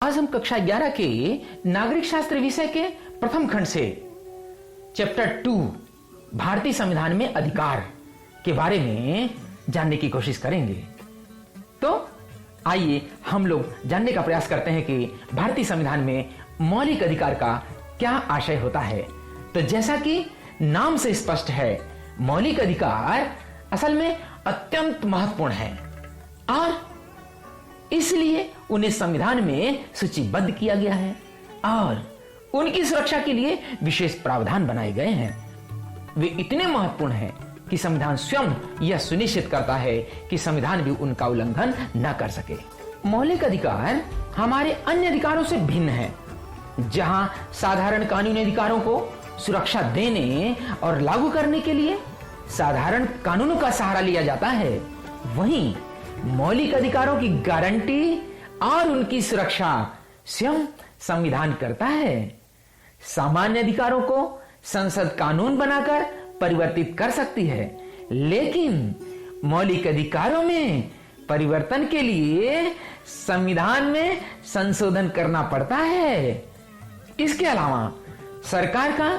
आज हम कक्षा 11 के नागरिक शास्त्र विषय के प्रथम खंड से चैप्टर 2 भारतीय संविधान में अधिकार के बारे में जानने की कोशिश करेंगे। तो आइए हम लोग जानने का प्रयास करते हैं कि भारतीय संविधान में मौलिक अधिकार का क्या आशय होता है। तो जैसा कि नाम से स्पष्ट है, मौलिक अधिकार असल में अत्यंत महत्वपूर्ण है और इसलिए उन्हें संविधान में सूचीबद्ध किया गया है और उनकी सुरक्षा के लिए विशेष प्रावधान बनाए गए हैं। वे इतने महत्वपूर्ण हैं कि संविधान स्वयं यह सुनिश्चित करता है कि संविधान भी उनका उल्लंघन न कर सके। मौलिक अधिकार हमारे अन्य अधिकारों से भिन्न है। जहां साधारण कानूनी अधिकारों को सुरक्षा देने और लागू करने के लिए साधारण कानूनों का सहारा लिया जाता है, वहीं मौलिक अधिकारों की गारंटी और उनकी सुरक्षा स्वयं संविधान करता है। सामान्य अधिकारों को संसद कानून बनाकर परिवर्तित कर सकती है, लेकिन मौलिक अधिकारों में परिवर्तन के लिए संविधान में संशोधन करना पड़ता है। इसके अलावा सरकार का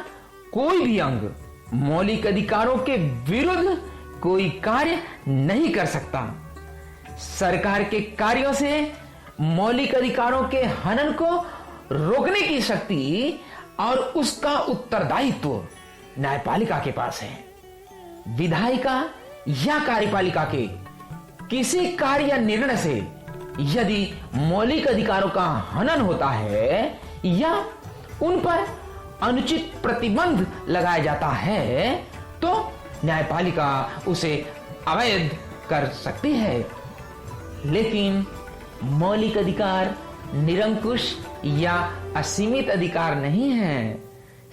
कोई भी अंग मौलिक अधिकारों के विरुद्ध कोई कार्य नहीं कर सकता। सरकार के कार्यों से मौलिक अधिकारों के हनन को रोकने की शक्ति और उसका उत्तरदायित्व न्यायपालिका के पास है। विधायिका या कार्यपालिका के किसी कार्य या निर्णय से यदि मौलिक अधिकारों का हनन होता है या उन पर अनुचित प्रतिबंध लगाया जाता है, तो न्यायपालिका उसे अवैध कर सकती है। लेकिन मौलिक अधिकार निरंकुश या असीमित अधिकार नहीं है।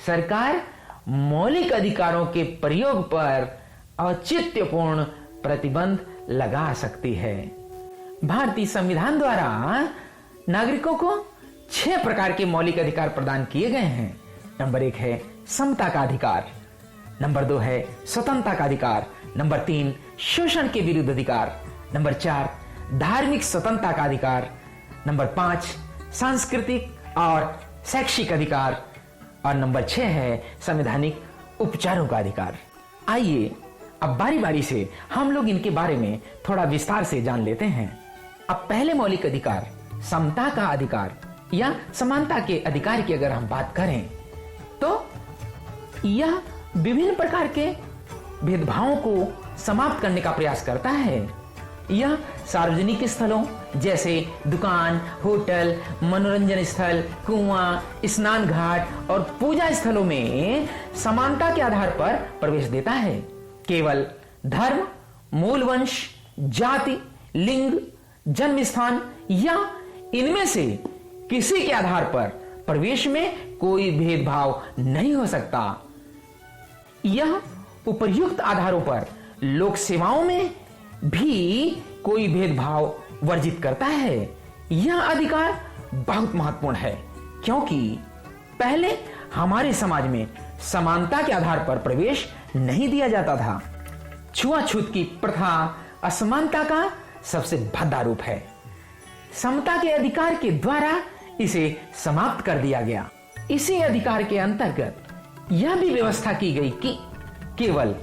सरकार मौलिक अधिकारों के प्रयोग पर औचित्यपूर्ण प्रतिबंध लगा सकती है। भारतीय संविधान द्वारा नागरिकों को 6 प्रकार के मौलिक अधिकार प्रदान किए गए हैं। नंबर 1 है समता का अधिकार, नंबर 2 है स्वतंत्रता का अधिकार, नंबर 3 शोषण के विरुद्ध अधिकार, नंबर 4 धार्मिक स्वतंत्रता का अधिकार, नंबर 5 सांस्कृतिक और शैक्षिक अधिकार और नंबर 6 है संवैधानिक उपचारों का अधिकार। आइए अब बारी बारी से हम लोग इनके बारे में थोड़ा विस्तार से जान लेते हैं। अब पहले मौलिक अधिकार समता का अधिकार या समानता के अधिकार की अगर हम बात करें, तो यह विभिन्न प्रकार के भेदभावों को समाप्त करने का प्रयास करता है। यह सार्वजनिक स्थलों जैसे दुकान, होटल, मनोरंजन स्थल, कुआं, स्नान घाट और पूजा स्थलों में समानता के आधार पर प्रवेश देता है। केवल धर्म, मूल वंश, जाति, लिंग, जन्म स्थान या इनमें से किसी के आधार पर प्रवेश में कोई भेदभाव नहीं हो सकता। यह उपर्युक्त आधारों पर लोक सेवाओं में भी कोई भेदभाव वर्जित करता है। यह अधिकार बहुत महत्वपूर्ण है क्योंकि पहले हमारे समाज में समानता के आधार पर प्रवेश नहीं दिया जाता था। छुआछूत की प्रथा असमानता का सबसे भद्दा रूप है। समता के अधिकार के द्वारा इसे समाप्त कर दिया गया। इसी अधिकार के अंतर्गत यह भी व्यवस्था की गई कि केवल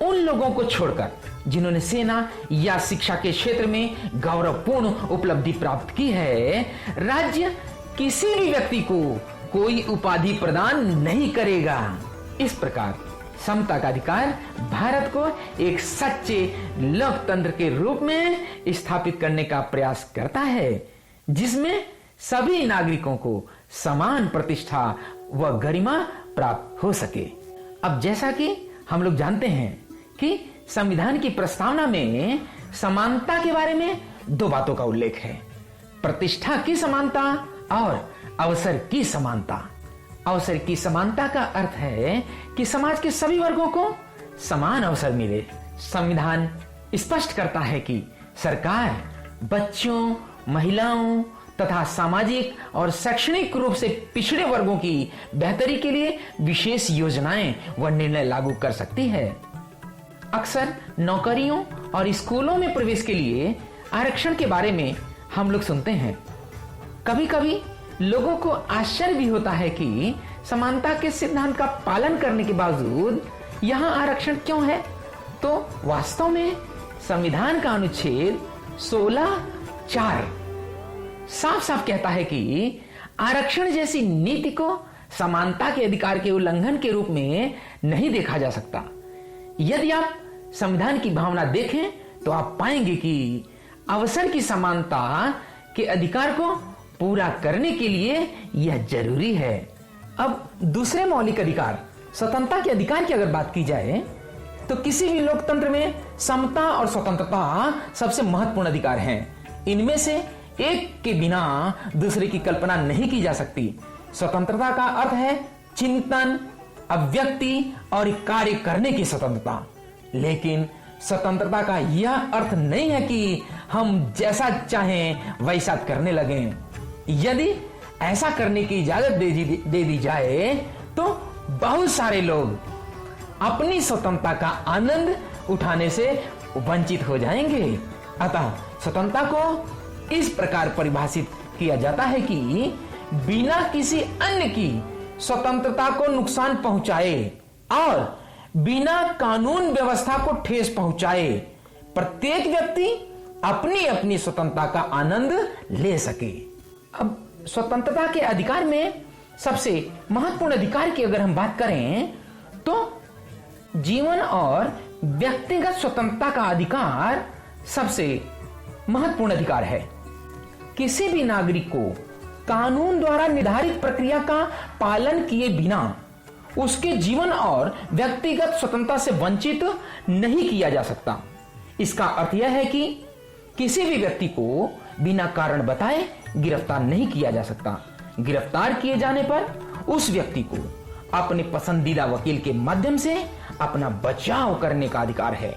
उन लोगों को छोड़कर जिन्होंने सेना या शिक्षा के क्षेत्र में गौरवपूर्ण उपलब्धि प्राप्त की है, राज्य किसी भी व्यक्ति को कोई उपाधि प्रदान नहीं करेगा। इस प्रकार समता का अधिकार भारत को एक सच्चे लोकतंत्र के रूप में स्थापित करने का प्रयास करता है, जिसमें सभी नागरिकों को समान प्रतिष्ठा व गरिमा प्राप्त हो सके। अब जैसा कि हम लोग जानते हैं कि संविधान की प्रस्तावना में समानता के बारे में 2 बातों का उल्लेख है, प्रतिष्ठा की समानता और अवसर की समानता। अवसर की समानता का अर्थ है कि समाज के सभी वर्गों को समान अवसर मिले। संविधान स्पष्ट करता है कि सरकार बच्चों, महिलाओं तथा सामाजिक और शैक्षणिक रूप से पिछड़े वर्गों की बेहतरी के लिए विशेष योजनाएं व निर्णय लागू कर सकती है। अक्सर नौकरियों और स्कूलों में प्रवेश के लिए आरक्षण के बारे में हम लोग सुनते हैं। कभी कभी लोगों को आश्चर्य भी होता है कि समानता के सिद्धांत का पालन करने के बावजूद यहां आरक्षण क्यों है। तो वास्तव में संविधान का अनुच्छेद 16(4) साफ साफ कहता है कि आरक्षण जैसी नीति को समानता के अधिकार के उल्लंघन के रूप में नहीं देखा जा सकता। यदि आप संविधान की भावना देखें तो आप पाएंगे कि अवसर की समानता के अधिकार को पूरा करने के लिए यह जरूरी है। अब दूसरे मौलिक अधिकार स्वतंत्रता के अधिकार की अगर बात की जाए तो किसी भी लोकतंत्र में समता और स्वतंत्रता सबसे महत्वपूर्ण अधिकार हैं। इनमें से एक के बिना दूसरे की कल्पना नहीं की जा सकती। स्वतंत्रता का अर्थ है चिंतन, अभिव्यक्ति और कार्य करने की स्वतंत्रता। लेकिन स्वतंत्रता का यह अर्थ नहीं है कि हम जैसा चाहें वैसा करने लगें। यदि ऐसा करने की इजाजत दे दी जाए तो बहुत सारे लोग अपनी स्वतंत्रता का आनंद उठाने से वंचित हो जाएंगे। अतः स्वतंत्रता को इस प्रकार परिभाषित किया जाता है कि बिना किसी अन्य की स्वतंत्रता को नुकसान पहुंचाए और बिना कानून व्यवस्था को ठेस पहुंचाए प्रत्येक व्यक्ति अपनी अपनी स्वतंत्रता का आनंद ले सके। अब स्वतंत्रता के अधिकार में सबसे महत्वपूर्ण अधिकार की अगर हम बात करें तो जीवन और व्यक्तिगत स्वतंत्रता का अधिकार सबसे महत्वपूर्ण अधिकार है। किसी भी नागरिक को कानून द्वारा निर्धारित प्रक्रिया का पालन किए बिना उसके जीवन और व्यक्तिगत स्वतंत्रता से वंचित नहीं किया जा सकता। इसका अर्थ यह है कि किसी भी व्यक्ति को बिना कारण बताए गिरफ्तार नहीं किया जा सकता। गिरफ्तार किए जाने पर उस व्यक्ति को अपने पसंदीदा वकील के माध्यम से अपना बचाव करने का अधिकार है।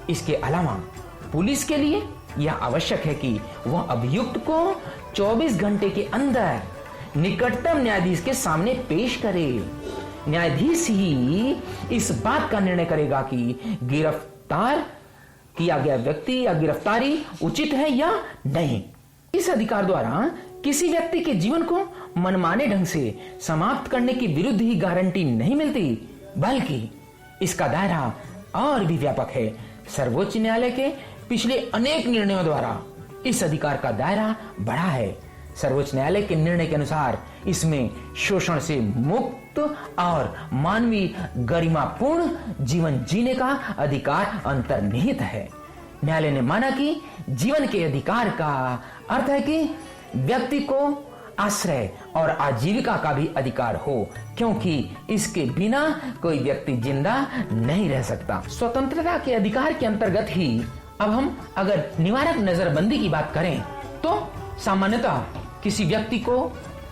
इसके अलावा पुलिस के लिए यह आवश्यक है कि वह अभियुक्त को 24 घंटे के अंदर निकटतम न्यायाधीश के सामने पेश करे। न्यायाधीश ही इस बात का निर्णय करेगा कि गिरफ्तार किया गया व्यक्ति या गिरफ्तारी उचित है या नहीं। इस अधिकार द्वारा किसी व्यक्ति के जीवन को मनमाने ढंग से समाप्त करने की विरुद्ध ही गारंटी नहीं मिलती, बल्कि इसका दायरा और भी व्यापक है। सर्वोच्च न्यायालय के पिछले अनेक निर्णयों द्वारा इस अधिकार का दायरा बढ़ा है। सर्वोच्च न्यायालय के निर्णय के अनुसार इसमें शोषण से मुक्त और मानवीय गरिमापूर्ण जीवन जीने का अधिकार अंतर्निहित है। न्यायालय ने माना कि जीवन के अधिकार का अर्थ है कि व्यक्ति को आश्रय और आजीविका का भी अधिकार हो, क्योंकि इसके बिना कोई व्यक्ति जिंदा नहीं रह सकता। स्वतंत्रता के अधिकार के अंतर्गत ही अब हम अगर निवारक नजरबंदी की बात करें तो सामान्यतः किसी व्यक्ति को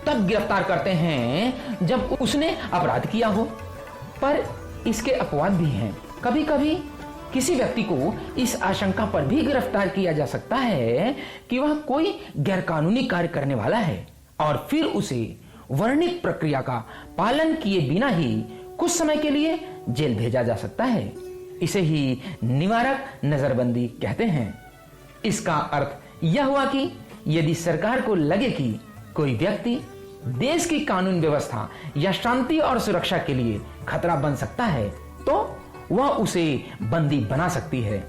तब गिरफ्तार करते हैं जब उसने अपराध किया हो, पर इसके अपवाद भी हैं। कभी कभी किसी व्यक्ति को इस आशंका पर भी गिरफ्तार किया जा सकता है कि वह कोई गैरकानूनी कार्य करने वाला है और फिर उसे वर्णित प्रक्रिया का पालन किए बिना ही कुछ समय के लिए जेल भेजा जा सकता है। इसे ही निवारक नजरबंदी कहते हैं। इसका अर्थ यह हुआ कि यदि सरकार को लगे कि कोई व्यक्ति देश की कानून व्यवस्था या शांति और सुरक्षा के लिए खतरा बन सकता है तो वह उसे बंदी बना सकती है।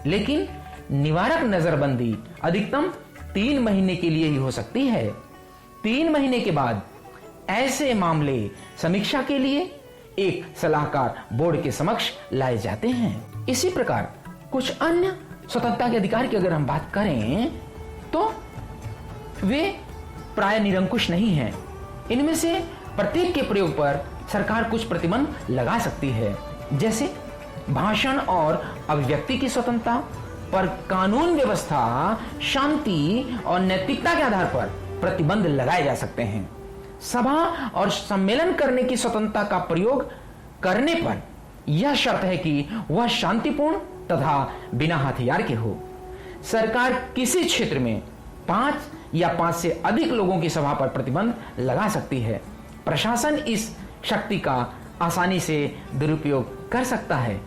लेकिन निवारक नजरबंदी अधिकतम 3 महीने के लिए ही हो सकती है। 3 महीने के बाद ऐसे मामले समीक्षा के लिए एक सलाहकार बोर्ड के समक्ष लाए जाते हैं। इसी प्रकार कुछ अन्य स्वतंत्रता के अधिकार की अगर हम बात करें तो वे प्राय निरंकुश नहीं हैं। इनमें से प्रत्येक के प्रयोग पर सरकार कुछ प्रतिबंध लगा सकती है, जैसे भाषण और अभिव्यक्ति की स्वतंत्रता पर कानून व्यवस्था, शांति और नैतिकता के आधार पर प्रतिबंध लगाए जा सकते हैं। सभा और सम्मेलन करने की स्वतंत्रता का प्रयोग करने पर यह शर्त है कि वह शांतिपूर्ण तथा बिना हथियार के हो। सरकार किसी क्षेत्र में 5 या 5 से अधिक लोगों की सभा पर प्रतिबंध लगा सकती है। प्रशासन इस शक्ति का आसानी से दुरुपयोग कर सकता है।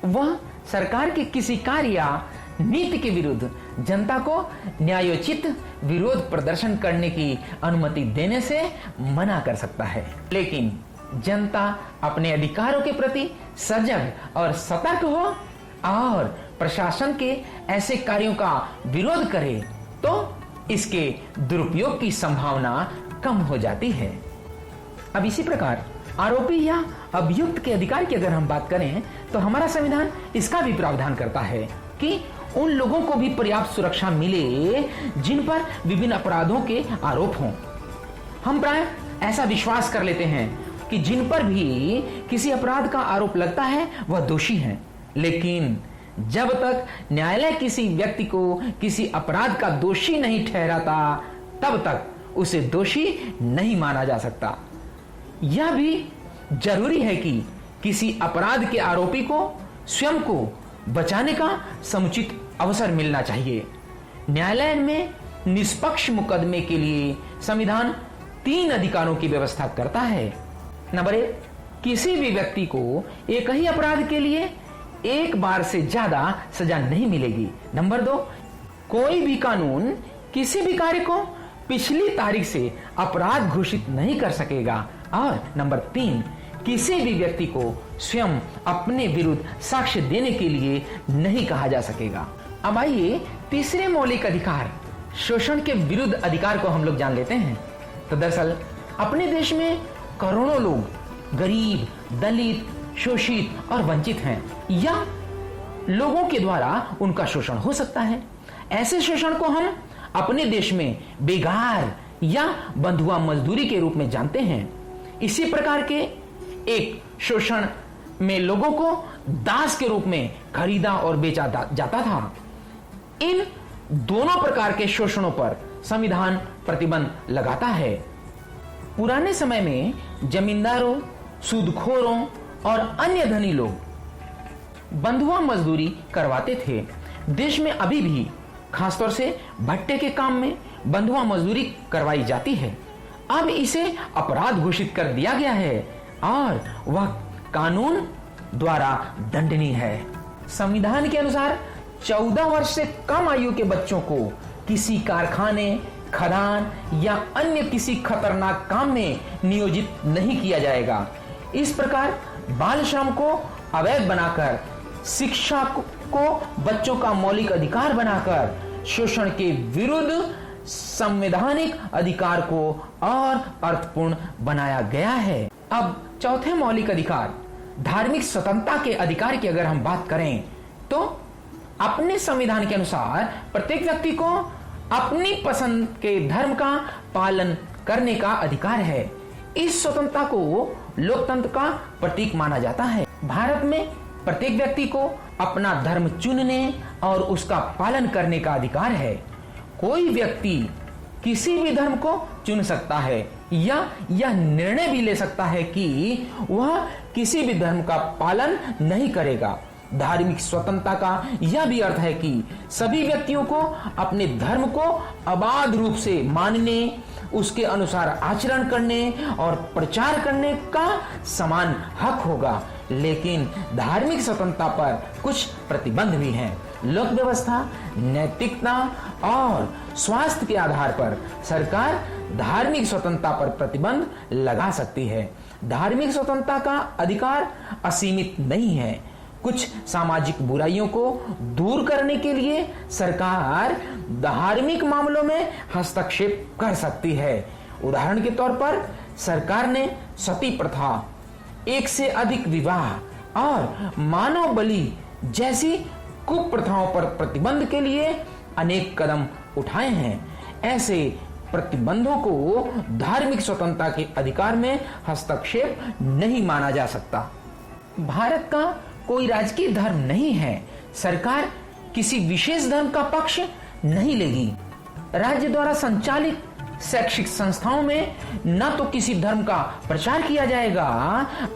वह सरकार के किसी कार्य या नीति के विरुद्ध जनता को न्यायोचित विरोध प्रदर्शन करने की अनुमति देने से मना कर सकता है। लेकिन जनता अपने अधिकारों के प्रति सजग और सतर्क हो और प्रशासन के ऐसे कार्यों का विरोध करे तो इसके दुरुपयोग की संभावना कम हो जाती है। अब इसी प्रकार आरोपी या अभियुक्त के अधिकार की अगर हम बात करें तो हमारा संविधान इसका भी प्रावधान करता है कि उन लोगों को भी पर्याप्त सुरक्षा मिले जिन पर विभिन्न अपराधों के आरोप हों। हम प्राय ऐसा विश्वास कर लेते हैं कि जिन पर भी किसी अपराध का आरोप लगता है वह दोषी हैं, लेकिन जब तक न्यायालय किसी व्यक्ति को किसी अपराध का दोषी नहीं ठहराता तब तक उसे दोषी नहीं माना जा सकता। यह भी जरूरी है कि किसी अपराध के आरोपी को स्वयं को बचाने का समुचित अवसर मिलना चाहिए। न्यायालय में निष्पक्ष मुकदमे के लिए संविधान 3 अधिकारों की व्यवस्था करता है। नंबर 1, किसी भी व्यक्ति को एक ही अपराध के लिए एक बार से ज्यादा सजा नहीं मिलेगी। नंबर 2, कोई भी कानून किसी भी कार्य को पिछली तारीख से अपराध घोषित नहीं कर सकेगा। और नंबर 3, किसी भी व्यक्ति को स्वयं अपने विरुद्ध साक्ष्य देने के लिए नहीं कहा जा सकेगा। अब आइए तीसरे मौलिक अधिकार शोषण के विरुद्ध अधिकार को हम लोग जान लेते हैं। तो दरअसल अपने देश में करोड़ों लोग गरीब, दलित, शोषित और वंचित हैं या लोगों के द्वारा उनका शोषण हो सकता है। ऐसे शोषण को हम अपने देश में बेगार या बंधुआ मजदूरी के रूप में जानते हैं। इसी प्रकार के एक शोषण में लोगों को दास के रूप में खरीदा और बेचा जाता था। इन दोनों प्रकार के शोषणों पर संविधान प्रतिबंध लगाता है। पुराने समय में जमींदारों, सूदखोरों और अन्य धनी लोग बंधुआ मजदूरी करवाते थे। देश में अभी भी खासतौर से भट्टे के काम में बंधुआ मजदूरी करवाई जाती है। अब इसे अपराध घोषित कर दिया गया है और वह कानून द्वारा दंडनीय है। संविधान के अनुसार 14 वर्ष से कम आयु के बच्चों को किसी कारखाने, खदान या अन्य किसी खतरनाक काम में नियोजित नहीं किया जाएगा। इस प्रकार बाल श्रम को अवैध बनाकर, शिक्षा को बच्चों का मौलिक अधिकार बनाकर शोषण के विरुद्ध संवैधानिक अधिकार को और अर्थपूर्ण बनाया गया है। अब चौथे मौलिक अधिकार धार्मिक स्वतंत्रता के अधिकार की अगर हम बात करें तो अपने संविधान के अनुसार प्रत्येक व्यक्ति को अपनी पसंद के धर्म का पालन करने का अधिकार है। इस स्वतंत्रता को लोकतंत्र का प्रतीक माना जाता है। भारत में प्रत्येक व्यक्ति को अपना धर्म चुनने और उसका पालन करने का अधिकार है। कोई व्यक्ति किसी भी धर्म को चुन सकता है या यह निर्णय भी ले सकता है कि वह किसी भी धर्म का पालन नहीं करेगा। धार्मिक स्वतंत्रता का यह भी अर्थ है कि सभी व्यक्तियों को अपने धर्म को अबाध रूप से मानने, उसके अनुसार आचरण करने और प्रचार करने का समान हक होगा। लेकिन धार्मिक स्वतंत्रता पर कुछ प्रतिबंध भी हैं। लोक व्यवस्था, नैतिकता और स्वास्थ्य के आधार पर सरकार धार्मिक स्वतंत्रता पर प्रतिबंध लगा सकती है। धार्मिक स्वतंत्रता का अधिकार असीमित नहीं है। कुछ सामाजिक बुराइयों को दूर करने के लिए सरकार धार्मिक मामलों में हस्तक्षेप कर सकती है। उदाहरण के तौर पर सरकार ने सती प्रथा, एक से अधिक विवाह और मानव बलि जैसी कुप्रथाओं पर प्रतिबंध के लिए अनेक कदम उठाए हैं। ऐसे प्रतिबंधों को धार्मिक स्वतंत्रता के अधिकार में हस्तक्षेप नहीं माना जा सकता। भारत का कोई राजकीय धर्म नहीं है। सरकार किसी विशेष धर्म का पक्ष नहीं लेगी। राज्य द्वारा संचालित शैक्षिक संस्थाओं में न तो किसी धर्म का प्रचार किया जाएगा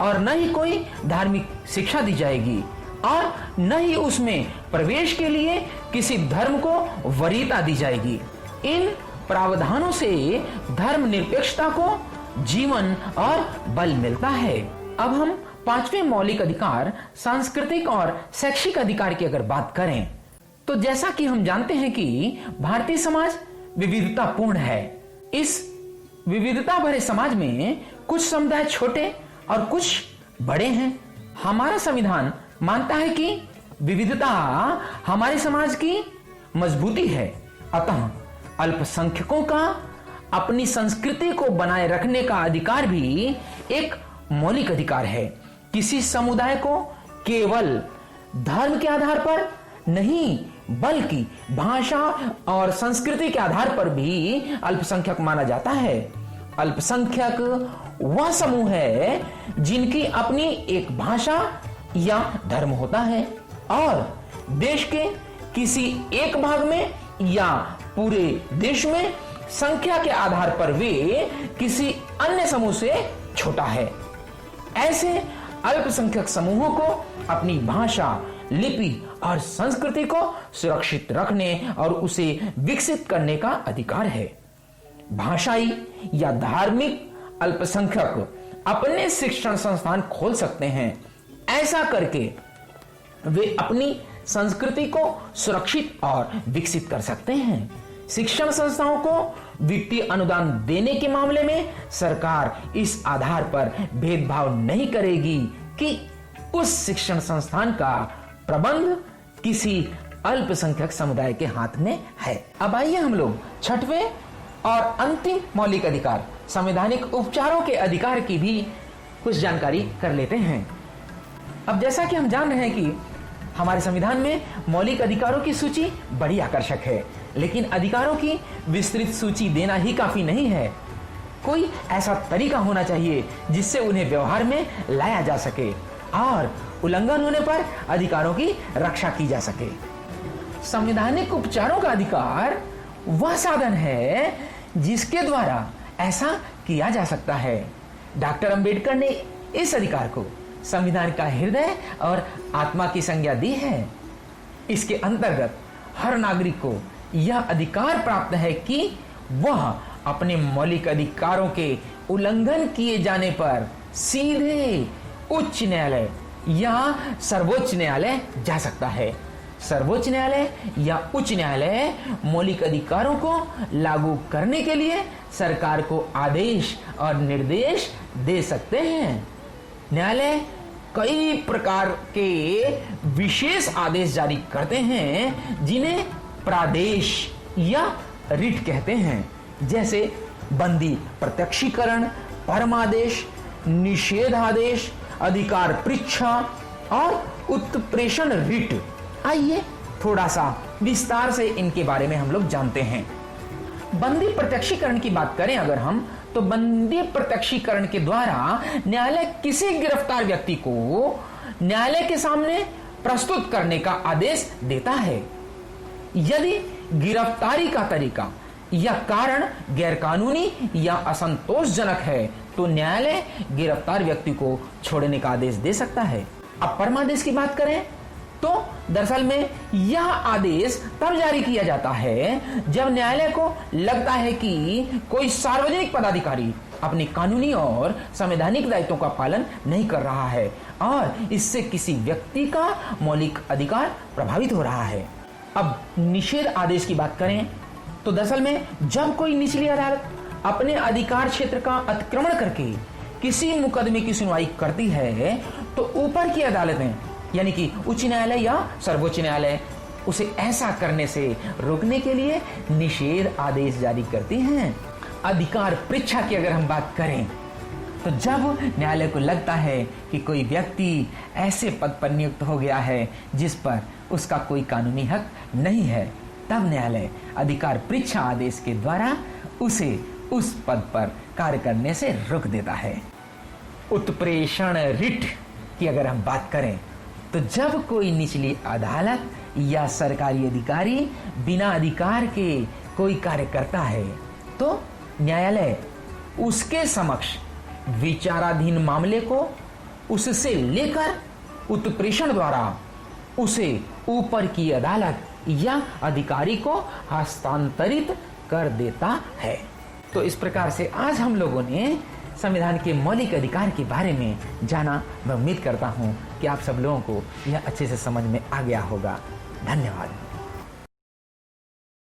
और न ही कोई धार्मिक शिक्षा दी जाएगी और न ही उसमें प्रवेश के लिए किसी धर्म को वरीयता दी जाएगी। इन प्रावधानों से धर्मनिरपेक्षता को जीवन और बल मिलता है। अब हम पांचवें मौलिक अधिकार सांस्कृतिक और शैक्षिक अधिकार की अगर बात करें तो जैसा कि हम जानते हैं कि भारतीय समाज विविधतापूर्ण है। इस विविधता भरे समाज में कुछ समुदाय छोटे और कुछ बड़े हैं। हमारा संविधान मानता है कि विविधता हमारे समाज की मजबूती है। अतः अल्पसंख्यकों का अपनी संस्कृति को बनाए रखने का अधिकार भी एक मौलिक अधिकार है। किसी समुदाय को केवल धर्म के आधार पर नहीं बल्कि भाषा और संस्कृति के आधार पर भी अल्पसंख्यक माना जाता है। अल्पसंख्यक वह समूह है जिनकी अपनी एक भाषा या धर्म होता है और देश के किसी एक भाग में या पूरे देश में संख्या के आधार पर वे किसी अन्य समूह से छोटा है। ऐसे अल्पसंख्यक समूहों को अपनी भाषा, लिपि और संस्कृति को सुरक्षित रखने और उसे विकसित करने का अधिकार है। भाषाई या धार्मिक अल्पसंख्यक अपने शिक्षण संस्थान खोल सकते हैं। ऐसा करके वे अपनी संस्कृति को सुरक्षित और विकसित कर सकते हैं। शिक्षण संस्थाओं को वित्तीय अनुदान देने के मामले में सरकार इस आधार पर भेदभाव नहीं करेगी कि उस शिक्षण संस्थान का प्रबंध किसी अल्पसंख्यक समुदाय के हाथ में है। अब आइए हम लोग छठवें और अंतिम मौलिक अधिकार संवैधानिक उपचारों के अधिकार की भी कुछ जानकारी कर लेते हैं। अब जैसा कि हम जान रहे हैं कि हमारे संविधान में मौलिक अधिकारों की सूची बड़ी आकर्षक है, लेकिन अधिकारों की विस्तृत सूची देना ही काफी नहीं है। कोई ऐसा तरीका होना चाहिए जिससे उन्हें व्यवहार में लाया जा सके और उल्लंघन होने पर अधिकारों की रक्षा की जा सके। संवैधानिक उपचारों का अधिकार वह साधन है जिसके द्वारा ऐसा किया जा सकता है। डॉक्टर अंबेडकर ने इस अधिकार को संविधान का हृदय और आत्मा की संज्ञा दी है। इसके अंतर्गत हर नागरिक को यह अधिकार प्राप्त है कि वह अपने मौलिक अधिकारों के उल्लंघन किए जाने पर सीधे उच्च न्यायालय या सर्वोच्च न्यायालय जा सकता है। सर्वोच्च न्यायालय या उच्च न्यायालय मौलिक अधिकारों को लागू करने के लिए सरकार को आदेश और निर्देश दे सकते हैं। न्यायालय कई प्रकार के विशेष आदेश जारी करते हैं जिन्हें प्रादेश या रिट कहते हैं, जैसे बंदी प्रत्यक्षीकरण, परमादेश, निषेधादेश, अधिकार परीक्षा और उत्प्रेषण रिट। आइए थोड़ा सा विस्तार से इनके बारे में हम लोग जानते हैं। बंदी प्रत्यक्षीकरण की बात करें अगर हम, तो बंदी प्रत्यक्षीकरण के द्वारा न्यायालय किसी गिरफ्तार व्यक्ति को न्यायालय के सामने प्रस्तुत करने का आदेश देता है। यदि गिरफ्तारी का तरीका या कारण गैरकानूनी या असंतोषजनक है तो न्यायालय गिरफ्तार व्यक्ति को छोड़ने का आदेश दे सकता है। अब परमादेश की बात करें तो दरअसल में यह आदेश तब जारी किया जाता है जब न्यायालय को लगता है कि कोई सार्वजनिक पदाधिकारी अपने कानूनी और संवैधानिक दायित्वों का पालन नहीं कर रहा है और इससे किसी व्यक्ति का मौलिक अधिकार प्रभावित हो रहा है। अब निषेध आदेश की बात करें तो दरअसल में जब कोई निचली अदालत अपने अधिकार क्षेत्र का अतिक्रमण करके किसी मुकदमे की सुनवाई करती है तो ऊपर की अदालतें यानी कि उच्च न्यायालय या सर्वोच्च न्यायालय उसे ऐसा करने से रोकने के लिए निषेध आदेश जारी करती हैं। अधिकार परीक्षा की अगर हम बात करें तो जब न्यायालय को लगता है कि कोई व्यक्ति ऐसे पद पर नियुक्त हो गया है जिस पर उसका कोई कानूनी हक नहीं है, तब न्यायालय अधिकार परीक्षा आदेश के द्वारा उसे उस पद पर कार्य करने से रोक देता है। उत्प्रेषण रिट की अगर हम बात करें तो जब कोई निचली अदालत या सरकारी अधिकारी बिना अधिकार के कोई कार्य करता है तो न्यायालय उसके समक्ष विचाराधीन मामले को उससे लेकर उत्प्रेषण द्वारा उसे ऊपर की अदालत या अधिकारी को हस्तांतरित कर देता है। तो इस प्रकार से आज हम लोगों ने संविधान के मौलिक अधिकार के बारे में जाना। मैं उम्मीद करता हूं कि आप सब लोगों को यह अच्छे से समझ में आ गया होगा। धन्यवाद।